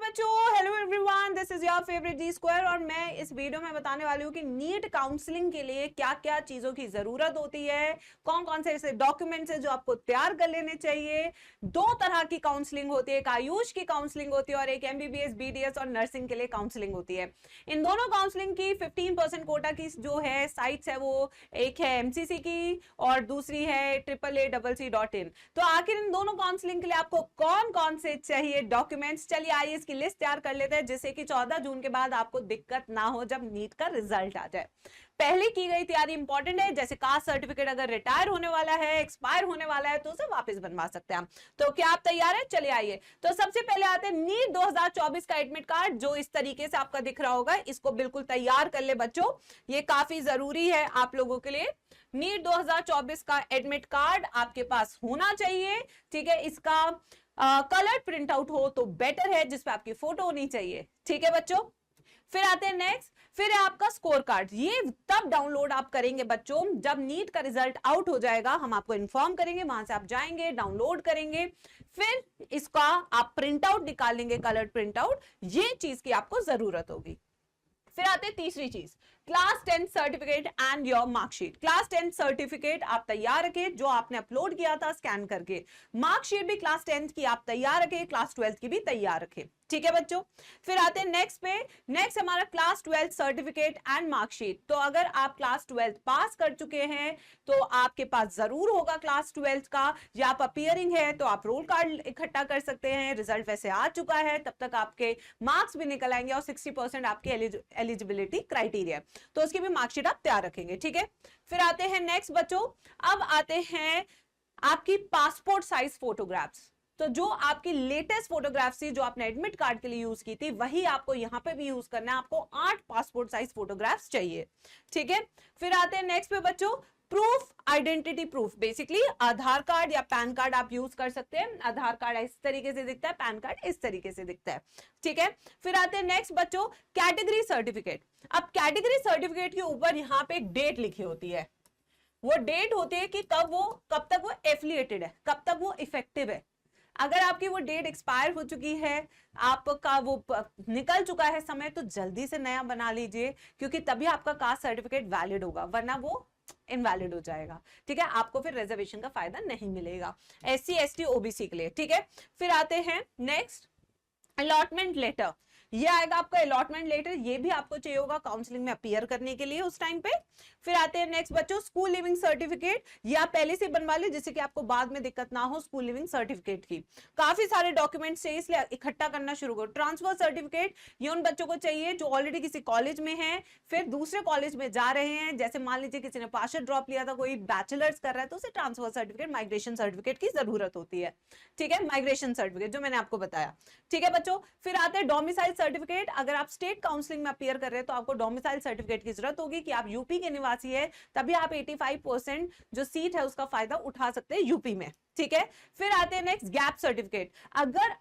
बच्चों, hello everyone, this is your favourite D square और मैं इस वीडियो में बताने वाली हूँ कि नीट काउंसलिंग के लिए क्या क्या चीजों की जरूरत होती है, कौन कौन से ऐसे डॉक्यूमेंट्स हैं जो आपको तैयार कर लेने चाहिए। दो तरह की काउंसलिंग होती है, एक आयुष की काउंसलिंग होती है और एक एमबीबीएस, बीडीएस और नर्सिंग के लिए काउंसलिंग होती है। इन दोनों काउंसलिंग की 15% कोटा की जो है साइट्स है, वो एक है एमसीसी की और दूसरी है AAACC.in। तो आखिर इन दोनों काउंसलिंग के लिए आपको कौन कौन से चाहिए डॉक्यूमेंट्स, चलिए आइए इसकी लिस्ट तैयार कर लेते हैं, जिससे कि 14 जून के बाद आपको दिक्कत ना हो जब नीट का रिजल्ट आ जाए। पहले की गई तैयारी इंपॉर्टेंट है, जैसे कास्ट सर्टिफिकेट अगर रिटायर होने वाला है, एक्सपायर होने वाला है, तो उसे वापस बनवा सकते हैं हम। तो क्या आप तैयार हैं? चलिए आइए। तो सबसे पहले आते हैं नीट 2024 का एडमिट कार्ड, जो इस तरीके से आपका दिख रहा होगा। इसको बिल्कुल तैयार कर ले बच्चों, ये काफी जरूरी है आप लोगों के लिए। नीट 2024 का एडमिट कार्ड आपके पास होना चाहिए, ठीक है। इसका कलर प्रिंट आउट हो तो बेटर है, जिसपे आपकी फोटो होनी चाहिए, ठीक है बच्चों। फिर आते हैं नेक्स्ट, फिर है आपका स्कोर कार्ड। ये तब डाउनलोड आप करेंगे बच्चों जब नीट का रिजल्ट आउट हो जाएगा, हम आपको इन्फॉर्म करेंगे, वहां से आप जाएंगे, डाउनलोड करेंगे, फिर इसका आप प्रिंट आउट निकालेंगे, कलर प्रिंट आउट। ये चीज की आपको जरूरत होगी। फिर आते हैं तीसरी चीज, class 10 certificate and your marksheet. Class 10 certificate आप तैयार रखें, जो आपने अपलोड किया था स्कैन करके। मार्कशीट भी क्लास 10 की आप तैयार रखें, क्लास 12 की भी तैयार रखें, ठीक है बच्चों। फिर आते हैं नेक्स्ट पे, नेक्स्ट हमारा क्लास 12 सर्टिफिकेट एंड मार्कशीट। तो अगर आप क्लास 12 पास कर चुके हैं तो आपके पास जरूर होगा क्लास 12 का, या आप अपीयरिंग है तो आप रोल कार्ड इकट्ठा कर सकते हैं। रिजल्ट वैसे आ चुका है, तब तक आपके मार्क्स भी निकल आएंगे और 60% आपकी एलिजिबिलिटी क्राइटेरिया, तो उसकी भी मार्कशीट आप तैयार रखेंगे, ठीक है। फिर आते हैं नेक्स्ट बच्चों, अब आते हैं आपकी पासपोर्ट साइज फोटोग्राफ्स। तो जो आपकी लेटेस्ट फोटोग्राफ्स थी, जो आपने एडमिट कार्ड के लिए यूज की थी, वही आपको यहां पे भी यूज करना है। आपको 8 पासपोर्ट साइज फोटोग्राफ्स चाहिए, ठीक है। फिर आते हैं नेक्स्ट पे बच्चों, प्रूफ, आइडेंटिटी प्रूफ। बेसिकली आधार कार्ड या पैन कार्ड आप यूज कर सकते हैं। आधार कार्ड इस तरीके से दिखता है, पैन कार्ड इस तरीके से दिखता है, ठीक है। फिर आते हैं नेक्स्ट बच्चों, कैटेगरी सर्टिफिकेट। अब कैटेगरी सर्टिफिकेट के ऊपर यहाँ पे एक डेट लिखी होती है, वो डेट होती है कि कब तक वो एफिलिएटेड है, कब तक वो इफेक्टिव है। अगर आपकी वो डेट एक्सपायर हो चुकी है, आपका वो निकल चुका है समय, तो जल्दी से नया बना लीजिए, क्योंकि तभी आपका कास्ट सर्टिफिकेट वैलिड होगा, वरना वो इनवैलिड हो जाएगा, ठीक है। आपको फिर रिजर्वेशन का फायदा नहीं मिलेगा, SC ST OBC के लिए, ठीक है। फिर आते हैं नेक्स्ट, अलॉटमेंट लेटर। ये आएगा आपका अलॉटमेंट लेटर, ये भी आपको चाहिए होगा काउंसलिंग में अपीयर करने के लिए उस टाइम पे। फिर आते हैं नेक्स्ट बच्चों, स्कूल लिविंग सर्टिफिकेट। ये आप पहले से बनवा ले, जिससे कि आपको बाद में दिक्कत ना हो स्कूल लिविंग सर्टिफिकेट की। काफी सारे डॉक्यूमेंट्स चाहिए, इसलिए इकट्ठा करना शुरू करो। ट्रांसफर सर्टिफिकेट, ये उन बच्चों को चाहिए जो ऑलरेडी किसी कॉलेज में है, फिर दूसरे कॉलेज में जा रहे हैं। जैसे मान लीजिए किसी ने पार्शियल ड्रॉप लिया था, कोई बैचलर्स कर रहा है, तो उसे ट्रांसफर सर्टिफिकेट, माइग्रेशन सर्टिफिकेट की जरूरत होती है, ठीक है। माइग्रेशन सर्टिफिकेट जो मैंने आपको बताया, ठीक है बच्चों। फिर आते हैं डोमिसाइल सर्टिफिकेट। अगर आप स्टेट काउंसलिंग में अपीयर कर रहे हैं तो आपको डोमिसाइल सर्टिफिकेट की जरूरत होगी, कि आप यूपी के निवासी है, तभी आप 85% जो सीट है उसका फायदा उठा सकते हैं यूपी में, ठीक है। फिर आते हैं नेक्स्ट, गैप सर्टिफिकेट। अगर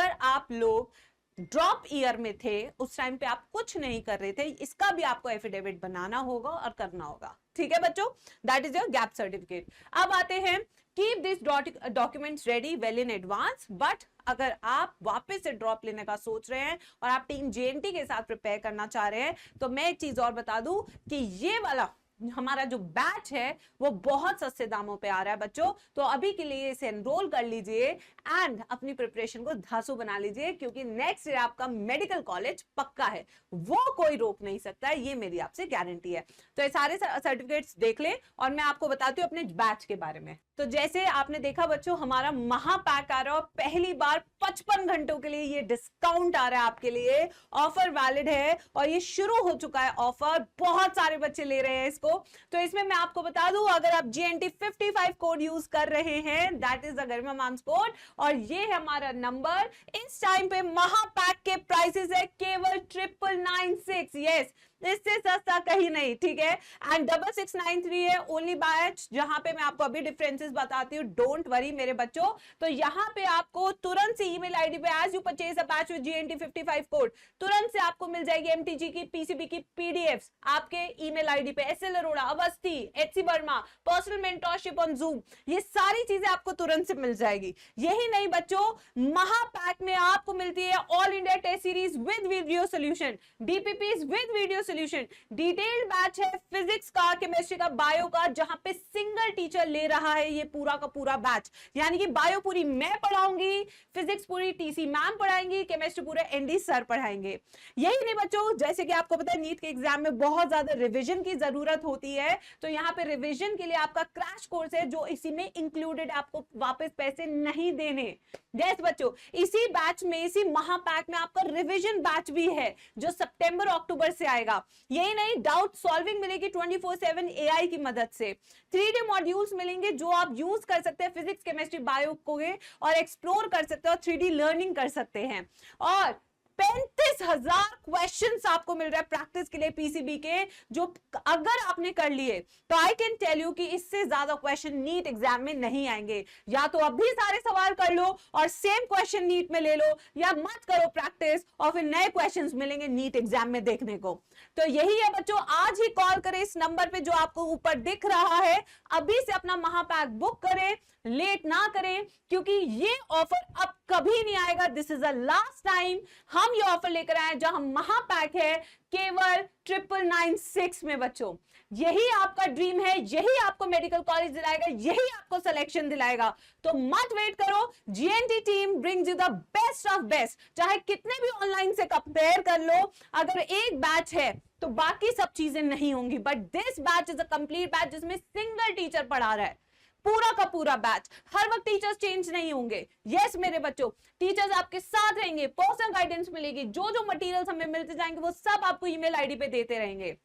आप लोग ड्रॉप ईयर में थे, उस टाइम पे आप कुछ नहीं कर रहे थे, इसका भी आपको एफिडेविट बनाना होगा और करना होगा, ठीक है बच्चों। That is your gap certificate. अब आते हैं, keep this documents ready well in advance. But अगर आप वापस से ड्रॉप लेने का सोच रहे हैं और आप टीम JNT के साथ प्रिपेयर करना चाह रहे हैं, तो मैं एक चीज और बता दूं कि ये वाला हमारा जो बैच है वो बहुत सस्ते दामों पे आ रहा है बच्चों। तो अभी के लिए इसे एनरोल कर लीजिए एंड अपनी प्रिपरेशन को धांसू बना लीजिए, क्योंकि नेक्स्ट ईयर आपका मेडिकल कॉलेज पक्का है, वो कोई रोक नहीं सकता है, ये मेरी आपसे गारंटी है। तो ये सारे सर्टिफिकेट्स देख ले और मैं आपको बताती हूँ अपने बैच के बारे में। तो जैसे आपने देखा बच्चों, हमारा महापैक आ रहा है, पहली बार 55 घंटों के लिए ये डिस्काउंट आ रहा है आपके लिए, ऑफर वैलिड है और ये शुरू हो चुका है ऑफर, बहुत सारे बच्चे ले रहे हैं इसको। तो इसमें मैं आपको बता दूं, अगर आप GNT 55 कोड यूज कर रहे हैं, that is the Garima ma'am's code, और ये है हमारा नंबर। इस टाइम पे महापैक के प्राइसेस है केवल 9996, यस, इससे सस्ता कहीं नहीं, ठीक है। एंड 6693 है ओनली बैच, जहां पे मैं आपको अभी डिफरेंसेस बताती हूँ, डोंट वरी मेरे बच्चों। तो यहाँ पे आपको तुरंत से ईमेल आईडी पे as you purchase a batch with GNT 55 code, तुरंत से आपको मिल जाएगी MTG की PCB की PDFs आपके ईमेल आईडी पे। SL Arora, Awasthi, HC Verma, personal mentorship on zoom, ये सारी चीजें आपको तुरंत से मिल जाएगी। यही नहीं बच्चों, महापैक में आपको मिलती है all India test series with video solution, DPPs with video solution. Detailed batch है फिजिक्स का, केमिस्ट्री का, बायो का, जहां पे सिंगल टीचर ले रहा है ये पूरा का पूरा बैच। यानी कि बायो पूरी मैं पढ़ाऊंगी, फिजिक्स पूरी टीसी मैम पढ़ाएंगी, केमिस्ट्री पूरे एनडी सर पढ़ाएंगे। यही नहीं बच्चों, जैसे कि आपको पता है नीट के एग्जाम में बहुत ज्यादा रिवीजन की जरूरत होती है, तो यहाँ पे रिवीजन के लिए आपका क्रैश कोर्स है जो इसी में इंक्लूडेड, आपको वापस पैसे नहीं देने। यस बच्चों, इसी बैच में, इसी महापैक में आपका रिवीजन बैच भी है जो सितंबर अक्टूबर से आएगा। यही नहीं, डाउट सॉल्विंग मिलेगी 24/7 एआई की मदद से। 3D मॉड्यूल्स मिलेंगे जो आप यूज कर सकते हैं फिजिक्स, केमिस्ट्री, बायो को और एक्सप्लोर कर सकते हो, 3D लर्निंग कर सकते हैं। और 35,000 क्वेश्चंस आपको मिल रहा है प्रैक्टिस के लिए पीसीबी के, जो अगर आपने कर लिए तो आई कैन टेल यू कि इससे ज्यादा क्वेश्चन नीट एग्जाम में नहीं आएंगे। या तो अभी सारे सवाल कर लो और सेम क्वेश्चन नीट में ले लो, या मत करो प्रैक्टिस और फिर नए क्वेश्चंस मिलेंगे नीट एग्जाम में देखने को। तो यही है बच्चों, आज ही कॉल करें इस नंबर पे जो आपको ऊपर दिख रहा है, अभी से अपना महापैक बुक करें, लेट ना करें, क्योंकि ये ऑफर अब कभी नहीं आएगा। This is the last time हम ये ऑफर लेकर आए जहां महापैक है केवल 9996 में। बच्चों यही आपका ड्रीम है, यही आपको मेडिकल कॉलेज दिलाएगा, यही आपको सिलेक्शन दिलाएगा। तो मत वेट करो, GNT team brings you the best of best. चाहे कितने भी ऑनलाइन से कंपेयर कर लो, अगर एक बैच है तो बाकी सब चीजें नहीं होंगी, but this batch is a complete batch जिसमें सिंगल टीचर पढ़ा रहा है, पूरा का पूरा बैच। हर वक्त टीचर्स चेंज नहीं होंगे। यस मेरे बच्चों, टीचर्स आपके साथ रहेंगे, पर्सनल गाइडेंस मिलेगी, जो जो मटेरियल्स हमें मिलते जाएंगे वो सब आपको ईमेल आईडी पे देते रहेंगे।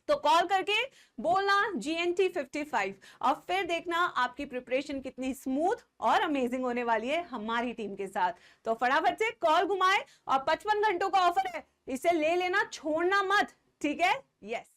तो कॉल करके बोलना GNT 55 और फिर देखना आपकी प्रिपरेशन कितनी स्मूथ और अमेजिंग होने वाली है हमारी टीम के साथ। तो फटाफट से कॉल घुमाए, और 55 घंटों का ऑफर है, इसे ले लेना, छोड़ना मत, ठीक है। यस।